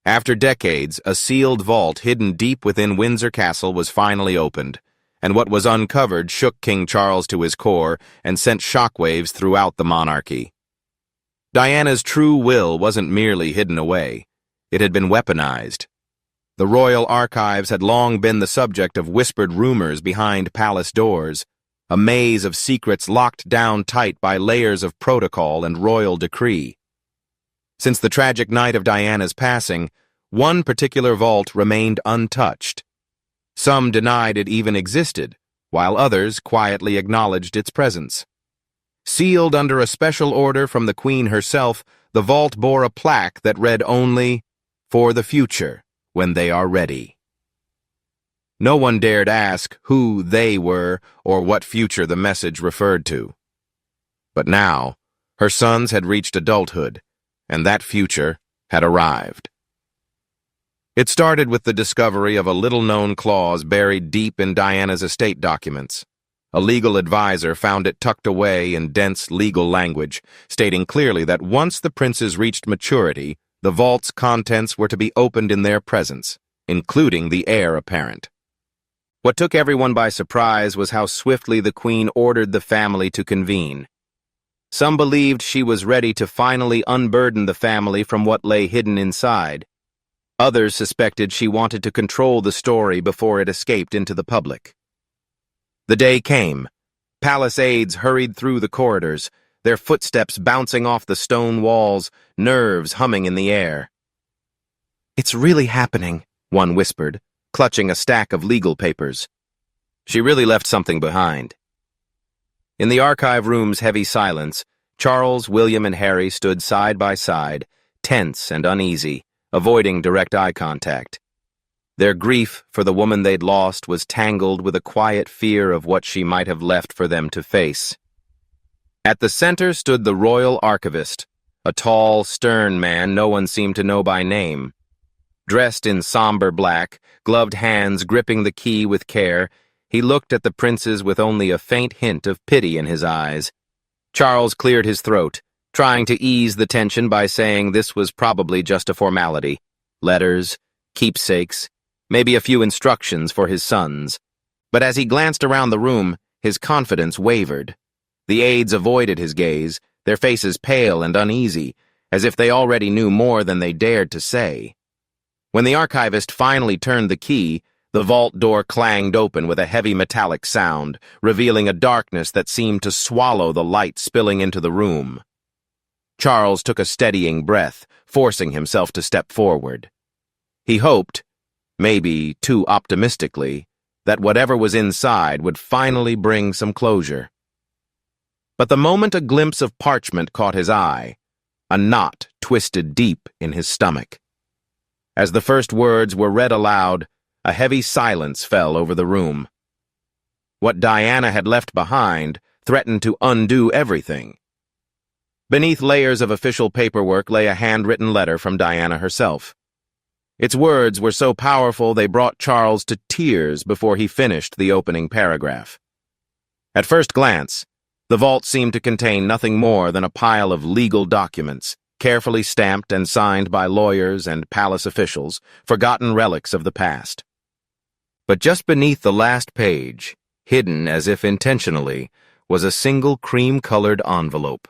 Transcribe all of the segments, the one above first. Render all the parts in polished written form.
After decades, a sealed vault hidden deep within Windsor Castle was finally opened, and what was uncovered shook King Charles to his core and sent shockwaves throughout the monarchy. Diana's true will wasn't merely hidden away. It had been weaponized. The royal archives had long been the subject of whispered rumors behind palace doors, a maze of secrets locked down tight by layers of protocol and royal decree. Since the tragic night of Diana's passing, one particular vault remained untouched. Some denied it even existed, while others quietly acknowledged its presence. Sealed under a special order from the Queen herself, the vault bore a plaque that read only, "For the future, when they are ready." No one dared ask who they were or what future the message referred to. But now, her sons had reached adulthood, and that future had arrived. It started with the discovery of a little-known clause buried deep in Diana's estate documents. A legal advisor found it tucked away in dense legal language, stating clearly that once the princes reached maturity, the vault's contents were to be opened in their presence, including the heir apparent. What took everyone by surprise was how swiftly the Queen ordered the family to convene. Some believed she was ready to finally unburden the family from what lay hidden inside. Others suspected she wanted to control the story before it escaped into the public. The day came. Palace aides hurried through the corridors, their footsteps bouncing off the stone walls, nerves humming in the air. "It's really happening," one whispered, clutching a stack of legal papers. She really left something behind. In the archive room's heavy silence, Charles, William, and Harry stood side by side, tense and uneasy, avoiding direct eye contact. Their grief for the woman they'd lost was tangled with a quiet fear of what she might have left for them to face. At the center stood the royal archivist, a tall, stern man no one seemed to know by name. Dressed in somber black, gloved hands gripping the key with care, he looked at the princes with only a faint hint of pity in his eyes. Charles cleared his throat, trying to ease the tension by saying this was probably just a formality. Letters, keepsakes, maybe a few instructions for his sons. But as he glanced around the room, his confidence wavered. The aides avoided his gaze, their faces pale and uneasy, as if they already knew more than they dared to say. When the archivist finally turned the key, the vault door clanged open with a heavy metallic sound, revealing a darkness that seemed to swallow the light spilling into the room. Charles took a steadying breath, forcing himself to step forward. He hoped, maybe too optimistically, that whatever was inside would finally bring some closure. But the moment a glimpse of parchment caught his eye, a knot twisted deep in his stomach. As the first words were read aloud, a heavy silence fell over the room. What Diana had left behind threatened to undo everything. Beneath layers of official paperwork lay a handwritten letter from Diana herself. Its words were so powerful they brought Charles to tears before he finished the opening paragraph. At first glance, the vault seemed to contain nothing more than a pile of legal documents, carefully stamped and signed by lawyers and palace officials, forgotten relics of the past. But just beneath the last page, hidden as if intentionally, was a single cream-colored envelope.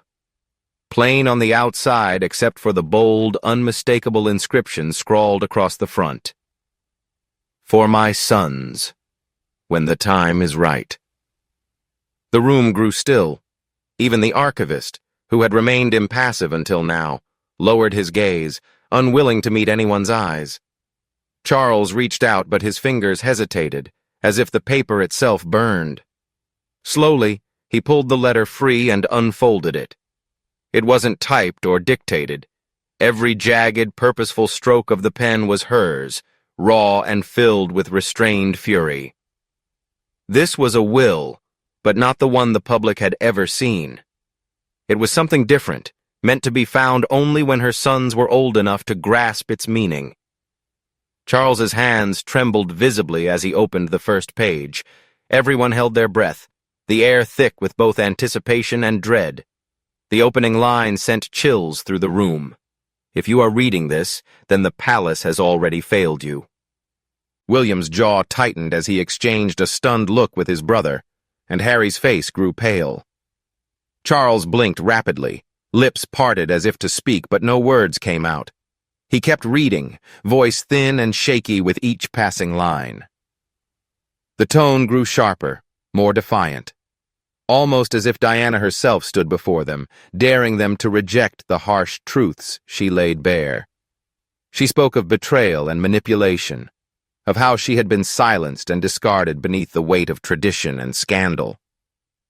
Plain on the outside except for the bold, unmistakable inscription scrawled across the front. "For my sons, when the time is right." The room grew still. Even the archivist, who had remained impassive until now, lowered his gaze, unwilling to meet anyone's eyes. Charles reached out, but his fingers hesitated, as if the paper itself burned. Slowly, he pulled the letter free and unfolded it. It wasn't typed or dictated. Every jagged, purposeful stroke of the pen was hers, raw and filled with restrained fury. This was a will, but not the one the public had ever seen. It was something different, meant to be found only when her sons were old enough to grasp its meaning. Charles's hands trembled visibly as he opened the first page. Everyone held their breath, the air thick with both anticipation and dread. The opening line sent chills through the room. If you are reading this, then the palace has already failed you." William's jaw tightened as he exchanged a stunned look with his brother, and Harry's face grew pale. Charles blinked rapidly, lips parted as if to speak, but no words came out. He kept reading, voice thin and shaky with each passing line. The tone grew sharper, more defiant, almost as if Diana herself stood before them, daring them to reject the harsh truths she laid bare. She spoke of betrayal and manipulation, of how she had been silenced and discarded beneath the weight of tradition and scandal.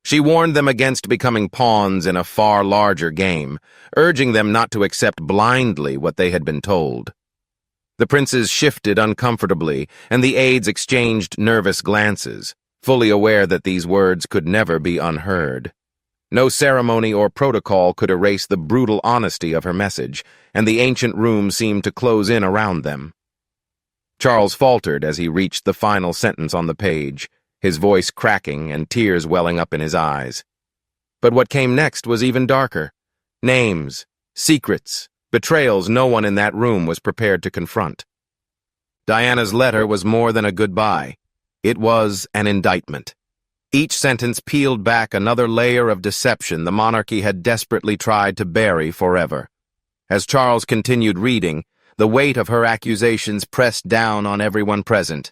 She warned them against becoming pawns in a far larger game, urging them not to accept blindly what they had been told. The princes shifted uncomfortably, and the aides exchanged nervous glances, fully aware that these words could never be unheard. No ceremony or protocol could erase the brutal honesty of her message, and the ancient room seemed to close in around them. Charles faltered as he reached the final sentence on the page, his voice cracking and tears welling up in his eyes. But what came next was even darker. Names, secrets, betrayals no one in that room was prepared to confront. Diana's letter was more than a goodbye. It was an indictment. Each sentence peeled back another layer of deception the monarchy had desperately tried to bury forever. As Charles continued reading, the weight of her accusations pressed down on everyone present.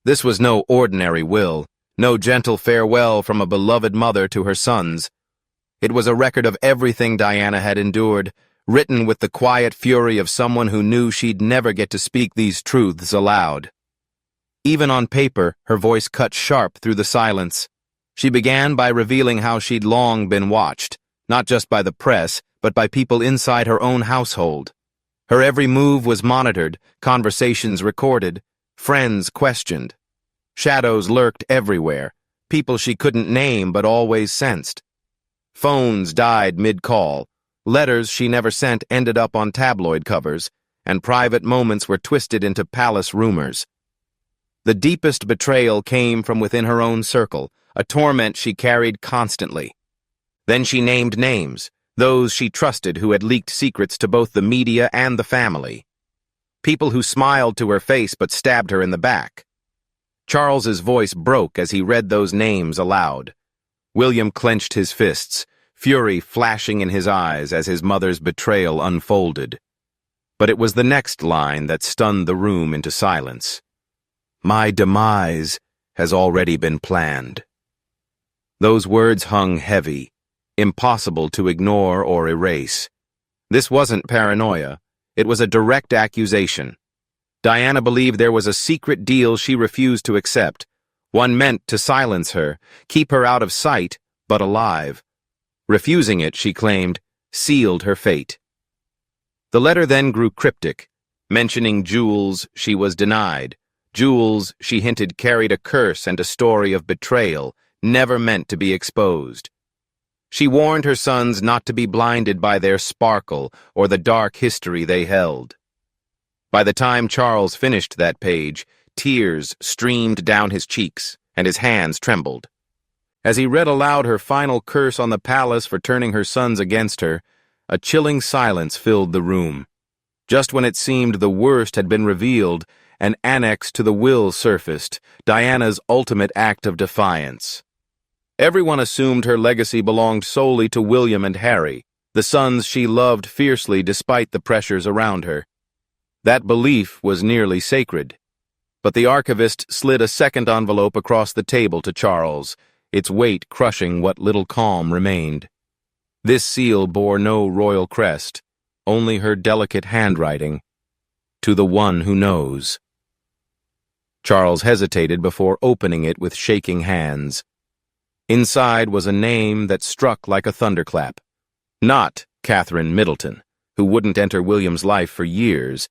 This was no ordinary will, no gentle farewell from a beloved mother to her sons. It was a record of everything Diana had endured, written with the quiet fury of someone who knew she'd never get to speak these truths aloud. Even on paper, her voice cut sharp through the silence. She began by revealing how she'd long been watched, not just by the press, but by people inside her own household. Her every move was monitored, conversations recorded, friends questioned. Shadows lurked everywhere, people she couldn't name but always sensed. Phones died mid-call, letters she never sent ended up on tabloid covers, and private moments were twisted into palace rumors. The deepest betrayal came from within her own circle, a torment she carried constantly. Then she named names, those she trusted who had leaked secrets to both the media and the family. People who smiled to her face but stabbed her in the back. Charles's voice broke as he read those names aloud. William clenched his fists, fury flashing in his eyes as his mother's betrayal unfolded. But it was the next line that stunned the room into silence. "My demise has already been planned." Those words hung heavy, impossible to ignore or erase. This wasn't paranoia. It was a direct accusation. Diana believed there was a secret deal she refused to accept, one meant to silence her, keep her out of sight, but alive. Refusing it, she claimed, sealed her fate. The letter then grew cryptic, mentioning jewels she was denied, jewels she hinted carried a curse and a story of betrayal, never meant to be exposed. She warned her sons not to be blinded by their sparkle or the dark history they held. By the time Charles finished that page, tears streamed down his cheeks, and his hands trembled. As he read aloud her final curse on the palace for turning her sons against her, a chilling silence filled the room. Just when it seemed the worst had been revealed, an annex to the will surfaced, Diana's ultimate act of defiance. Everyone assumed her legacy belonged solely to William and Harry, the sons she loved fiercely despite the pressures around her. That belief was nearly sacred. But the archivist slid a second envelope across the table to Charles, its weight crushing what little calm remained. This seal bore no royal crest, only her delicate handwriting, "To the one who knows." Charles hesitated before opening it with shaking hands. Inside was a name that struck like a thunderclap. Not Catherine Middleton, who wouldn't enter William's life for years,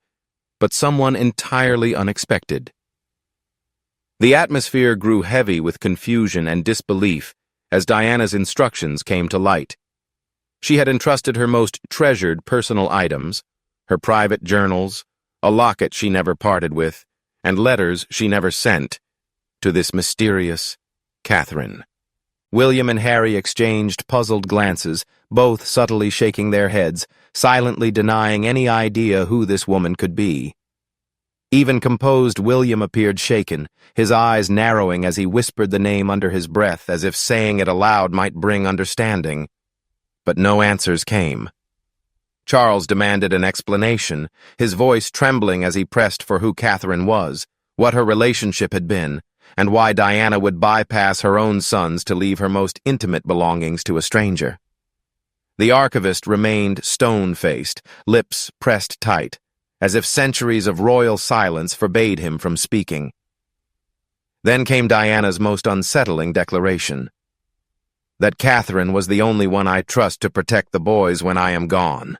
but someone entirely unexpected. The atmosphere grew heavy with confusion and disbelief as Diana's instructions came to light. She had entrusted her most treasured personal items, her private journals, a locket she never parted with, and letters she never sent, to this mysterious Catherine. William and Harry exchanged puzzled glances, both subtly shaking their heads, silently denying any idea who this woman could be. Even composed William appeared shaken, his eyes narrowing as he whispered the name under his breath, as if saying it aloud might bring understanding. But no answers came. Charles demanded an explanation, his voice trembling as he pressed for who Catherine was, what her relationship had been, and why Diana would bypass her own sons to leave her most intimate belongings to a stranger. The archivist remained stone-faced, lips pressed tight, as if centuries of royal silence forbade him from speaking. Then came Diana's most unsettling declaration: that Catherine was the only one I trust to protect the boys when I am gone.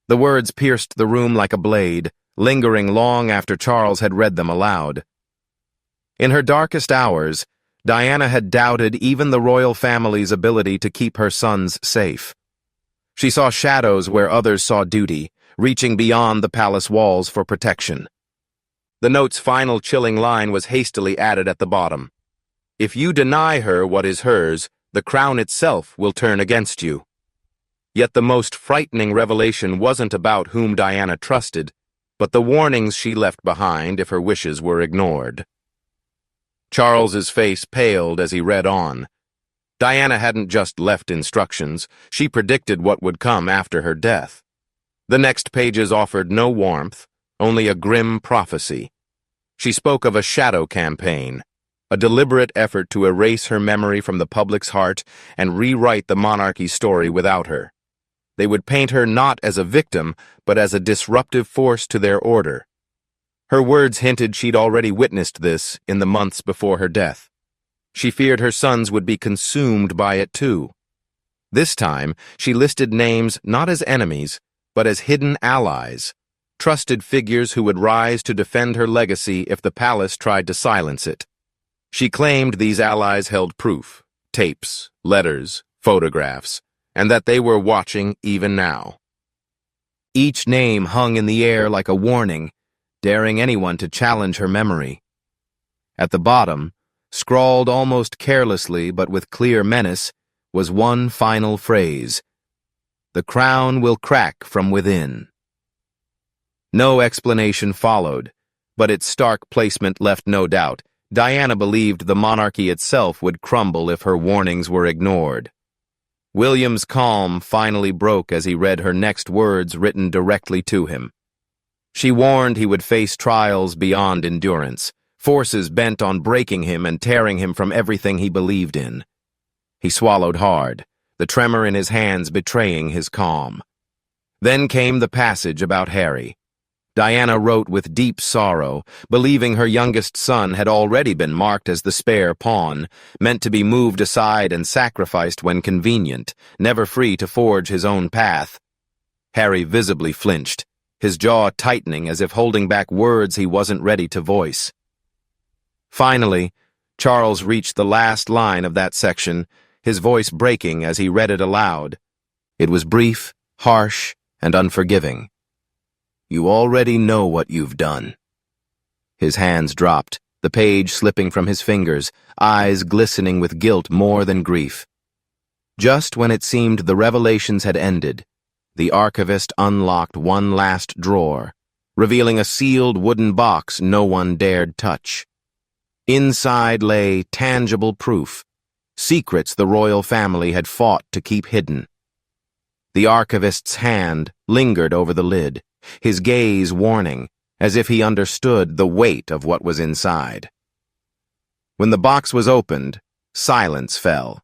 The words pierced the room like a blade, lingering long after Charles had read them aloud. In her darkest hours, Diana had doubted even the royal family's ability to keep her sons safe. She saw shadows where others saw duty, reaching beyond the palace walls for protection. The note's final chilling line was hastily added at the bottom: "If you deny her what is hers, the crown itself will turn against you." Yet the most frightening revelation wasn't about whom Diana trusted, but the warnings she left behind if her wishes were ignored. Charles's face paled as he read on. Diana hadn't just left instructions, she predicted what would come after her death. The next pages offered no warmth, only a grim prophecy. She spoke of a shadow campaign, a deliberate effort to erase her memory from the public's heart and rewrite the monarchy's story without her. They would paint her not as a victim, but as a disruptive force to their order. Her words hinted she'd already witnessed this in the months before her death. She feared her sons would be consumed by it too. This time, she listed names not as enemies, but as hidden allies, trusted figures who would rise to defend her legacy if the palace tried to silence it. She claimed these allies held proof, tapes, letters, photographs, and that they were watching even now. Each name hung in the air like a warning, daring anyone to challenge her memory. At the bottom, scrawled almost carelessly but with clear menace, was one final phrase: "The crown will crack from within." No explanation followed, but its stark placement left no doubt. Diana believed the monarchy itself would crumble if her warnings were ignored. William's calm finally broke as he read her next words written directly to him. She warned he would face trials beyond endurance, forces bent on breaking him and tearing him from everything he believed in. He swallowed hard, the tremor in his hands betraying his calm. Then came the passage about Harry. Diana wrote with deep sorrow, believing her youngest son had already been marked as the spare pawn, meant to be moved aside and sacrificed when convenient, never free to forge his own path. Harry visibly flinched, his jaw tightening as if holding back words he wasn't ready to voice. Finally, Charles reached the last line of that section, his voice breaking as he read it aloud. It was brief, harsh, and unforgiving. "You already know what you've done." His hands dropped, the page slipping from his fingers, eyes glistening with guilt more than grief. Just when it seemed the revelations had ended, the archivist unlocked one last drawer, revealing a sealed wooden box no one dared touch. Inside lay tangible proof, secrets the royal family had fought to keep hidden. The archivist's hand lingered over the lid, his gaze warning, as if he understood the weight of what was inside. When the box was opened, silence fell.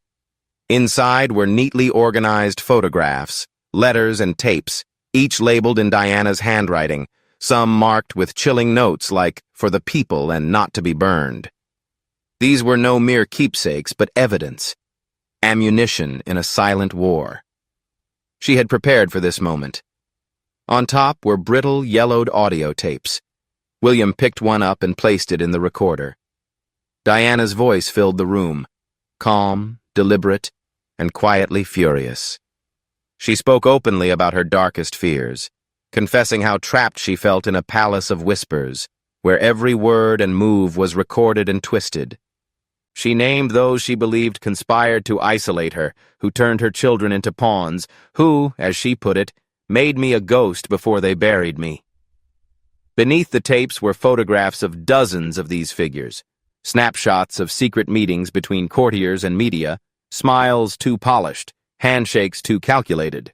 Inside were neatly organized photographs, letters, and tapes, each labeled in Diana's handwriting, some marked with chilling notes like, "For the people and not to be burned." These were no mere keepsakes, but evidence, ammunition in a silent war. She had prepared for this moment. On top were brittle, yellowed audio tapes. William picked one up and placed it in the recorder. Diana's voice filled the room, calm, deliberate, and quietly furious. She spoke openly about her darkest fears, confessing how trapped she felt in a palace of whispers, where every word and move was recorded and twisted. She named those she believed conspired to isolate her, who turned her children into pawns, who, as she put it, made me a ghost before they buried me. Beneath the tapes were photographs of dozens of these figures, snapshots of secret meetings between courtiers and media, smiles too polished, handshakes too calculated.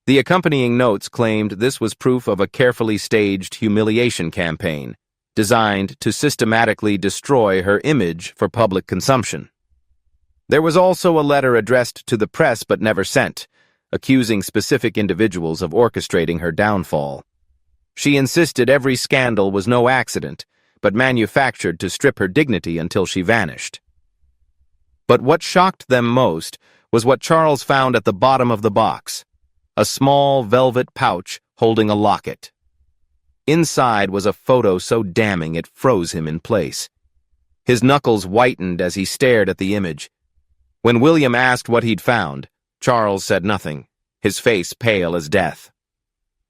The accompanying notes claimed this was proof of a carefully staged humiliation campaign, designed to systematically destroy her image for public consumption. There was also a letter addressed to the press but never sent, accusing specific individuals of orchestrating her downfall. She insisted every scandal was no accident, but manufactured to strip her dignity until she vanished. But what shocked them most was what Charles found at the bottom of the box, a small velvet pouch holding a locket. Inside was a photo so damning it froze him in place. His knuckles whitened as he stared at the image. When William asked what he'd found, Charles said nothing, his face pale as death.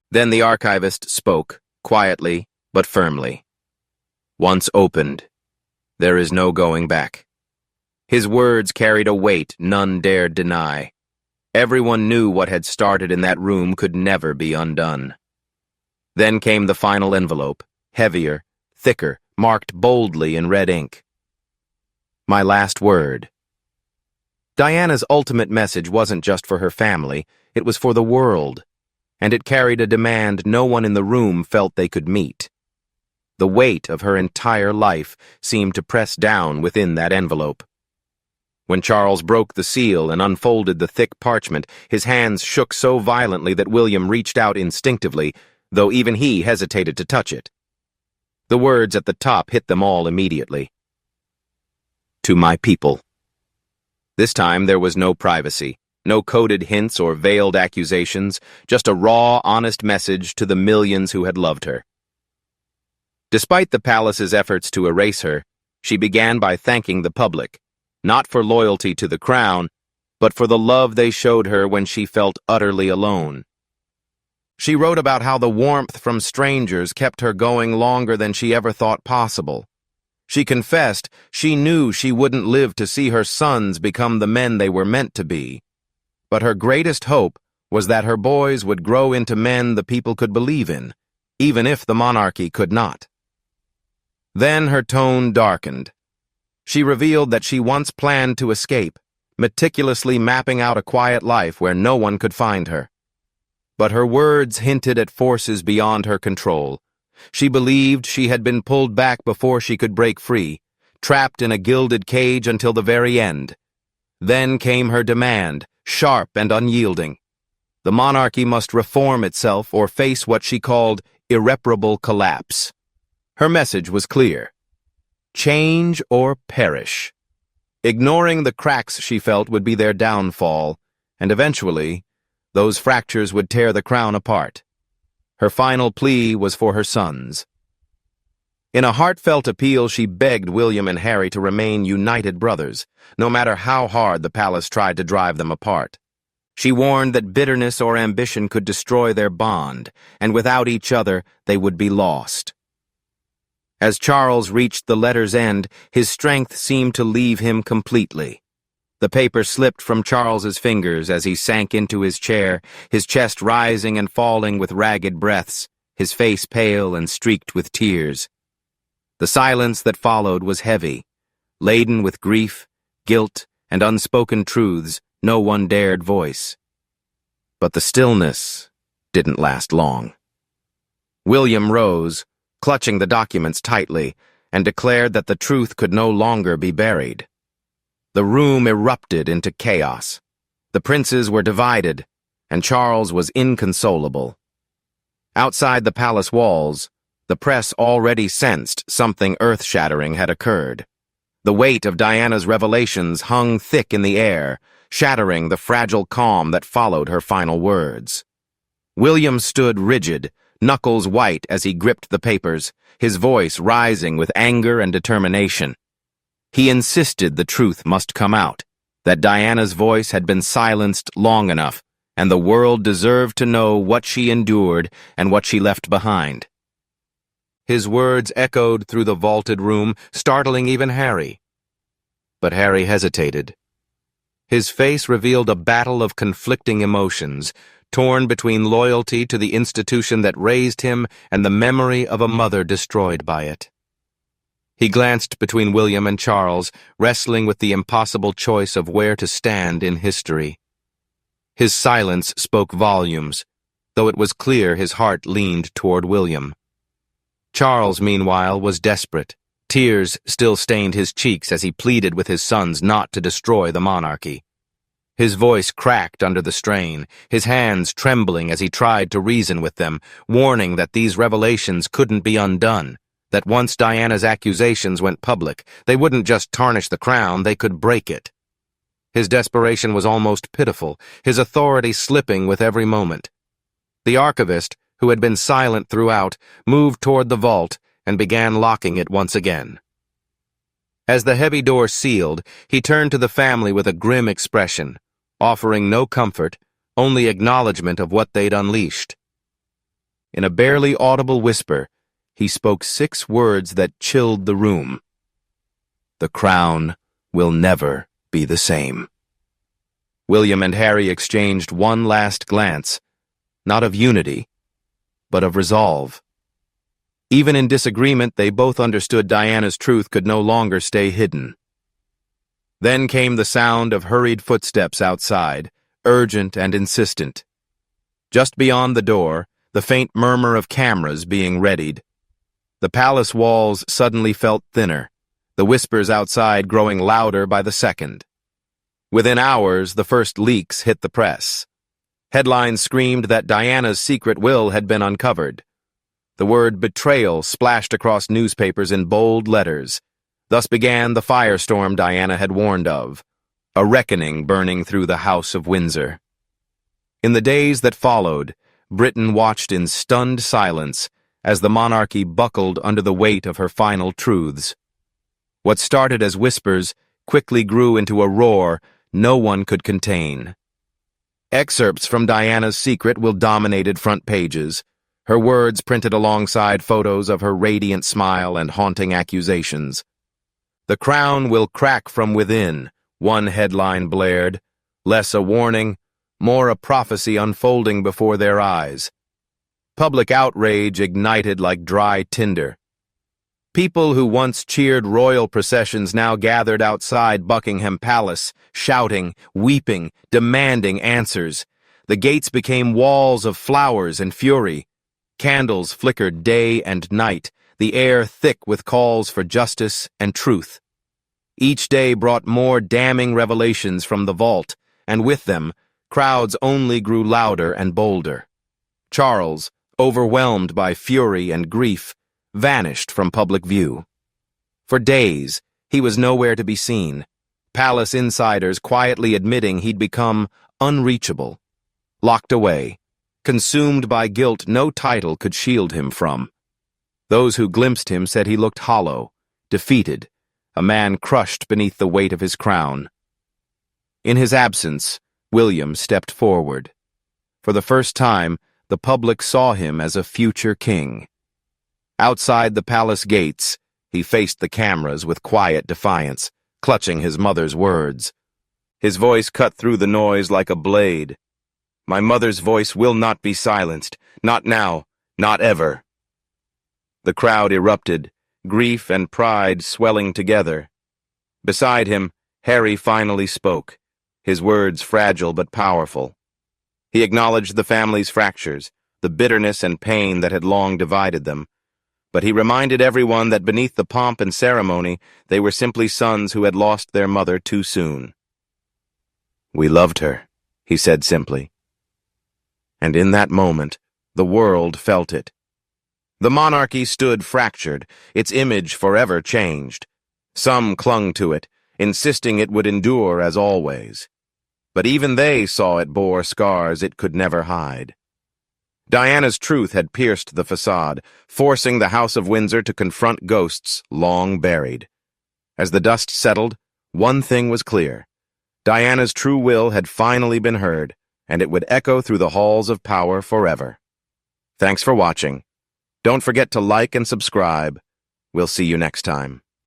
Then the archivist spoke, quietly but firmly. Once opened, there is no going back. His words carried a weight none dared deny. Everyone knew what had started in that room could never be undone. Then came the final envelope, heavier, thicker, marked boldly in red ink. My last word. Diana's ultimate message wasn't just for her family, it was for the world, and it carried a demand no one in the room felt they could meet. The weight of her entire life seemed to press down within that envelope. When Charles broke the seal and unfolded the thick parchment, his hands shook so violently that William reached out instinctively, though even he hesitated to touch it. The words at the top hit them all immediately. To my people. This time there was no privacy, no coded hints or veiled accusations, just a raw, honest message to the millions who had loved her. Despite the palace's efforts to erase her, she began by thanking the public, not for loyalty to the crown, but for the love they showed her when she felt utterly alone. She wrote about how the warmth from strangers kept her going longer than she ever thought possible. She confessed she knew she wouldn't live to see her sons become the men they were meant to be. But her greatest hope was that her boys would grow into men the people could believe in, even if the monarchy could not. Then her tone darkened. She revealed that she once planned to escape, meticulously mapping out a quiet life where no one could find her. But her words hinted at forces beyond her control. She believed she had been pulled back before she could break free, trapped in a gilded cage until the very end. Then came her demand, sharp and unyielding. The monarchy must reform itself or face what she called irreparable collapse. Her message was clear. Change or perish. Ignoring the cracks she felt would be their downfall, and eventually, those fractures would tear the crown apart. Her final plea was for her sons. In a heartfelt appeal, she begged William and Harry to remain united brothers, no matter how hard the palace tried to drive them apart. She warned that bitterness or ambition could destroy their bond, and without each other, they would be lost. As Charles reached the letter's end, his strength seemed to leave him completely. The paper slipped from Charles's fingers as he sank into his chair, his chest rising and falling with ragged breaths, his face pale and streaked with tears. The silence that followed was heavy, laden with grief, guilt, and unspoken truths no one dared voice. But the stillness didn't last long. William rose, clutching the documents tightly, and declared that the truth could no longer be buried. The room erupted into chaos. The princes were divided, and Charles was inconsolable. Outside the palace walls, the press already sensed something earth-shattering had occurred. The weight of Diana's revelations hung thick in the air, shattering the fragile calm that followed her final words. William stood rigid, knuckles white as he gripped the papers, his voice rising with anger and determination. He insisted the truth must come out, that Diana's voice had been silenced long enough, and the world deserved to know what she endured and what she left behind. His words echoed through the vaulted room, startling even Harry. But Harry hesitated. His face revealed a battle of conflicting emotions, torn between loyalty to the institution that raised him and the memory of a mother destroyed by it. He glanced between William and Charles, wrestling with the impossible choice of where to stand in history. His silence spoke volumes, though it was clear his heart leaned toward William. Charles, meanwhile, was desperate. Tears still stained his cheeks as he pleaded with his sons not to destroy the monarchy. His voice cracked under the strain, his hands trembling as he tried to reason with them, warning that these revelations couldn't be undone, that once Diana's accusations went public, they wouldn't just tarnish the crown, they could break it. His desperation was almost pitiful, his authority slipping with every moment. The archivist, who had been silent throughout, moved toward the vault and began locking it once again. As the heavy door sealed, he turned to the family with a grim expression, offering no comfort, only acknowledgement of what they'd unleashed. In a barely audible whisper, he spoke 6 words that chilled the room. "The crown will never be the same." William and Harry exchanged one last glance, not of unity, but of resolve. Even in disagreement, they both understood Diana's truth could no longer stay hidden. Then came the sound of hurried footsteps outside, urgent and insistent. Just beyond the door, the faint murmur of cameras being readied. The palace walls suddenly felt thinner, the whispers outside growing louder by the second. Within hours, the first leaks hit the press. Headlines screamed that Diana's secret will had been uncovered. The word betrayal splashed across newspapers in bold letters. Thus began the firestorm Diana had warned of, a reckoning burning through the House of Windsor. In the days that followed, Britain watched in stunned silence as the monarchy buckled under the weight of her final truths. What started as whispers quickly grew into a roar no one could contain. Excerpts from Diana's secret will dominated front pages, her words printed alongside photos of her radiant smile and haunting accusations. "The crown will crack from within," one headline blared, less a warning, more a prophecy unfolding before their eyes. Public outrage ignited like dry tinder. People who once cheered royal processions now gathered outside Buckingham Palace, shouting, weeping, demanding answers. The gates became walls of flowers and fury. Candles flickered day and night, the air thick with calls for justice and truth. Each day brought more damning revelations from the vault, and with them, crowds only grew louder and bolder. Charles, overwhelmed by fury and grief, vanished from public view. For days, he was nowhere to be seen, palace insiders quietly admitting he'd become unreachable, locked away, consumed by guilt no title could shield him from. Those who glimpsed him said he looked hollow, defeated, a man crushed beneath the weight of his crown. In his absence, William stepped forward. For the first time, the public saw him as a future king. Outside the palace gates, he faced the cameras with quiet defiance, clutching his mother's words. His voice cut through the noise like a blade. "My mother's voice will not be silenced. Not now. Not ever." The crowd erupted, grief and pride swelling together. Beside him, Harry finally spoke, his words fragile but powerful. He acknowledged the family's fractures, the bitterness and pain that had long divided them. But he reminded everyone that beneath the pomp and ceremony, they were simply sons who had lost their mother too soon. "We loved her," he said simply. And in that moment, the world felt it. The monarchy stood fractured, its image forever changed. Some clung to it, insisting it would endure as always. But even they saw it bore scars it could never hide. Diana's truth had pierced the facade, forcing the House of Windsor to confront ghosts long buried. As the dust settled, one thing was clear. Diana's true will had finally been heard, and it would echo through the halls of power forever. Thanks for watching. Don't forget to like and subscribe. We'll see you next time.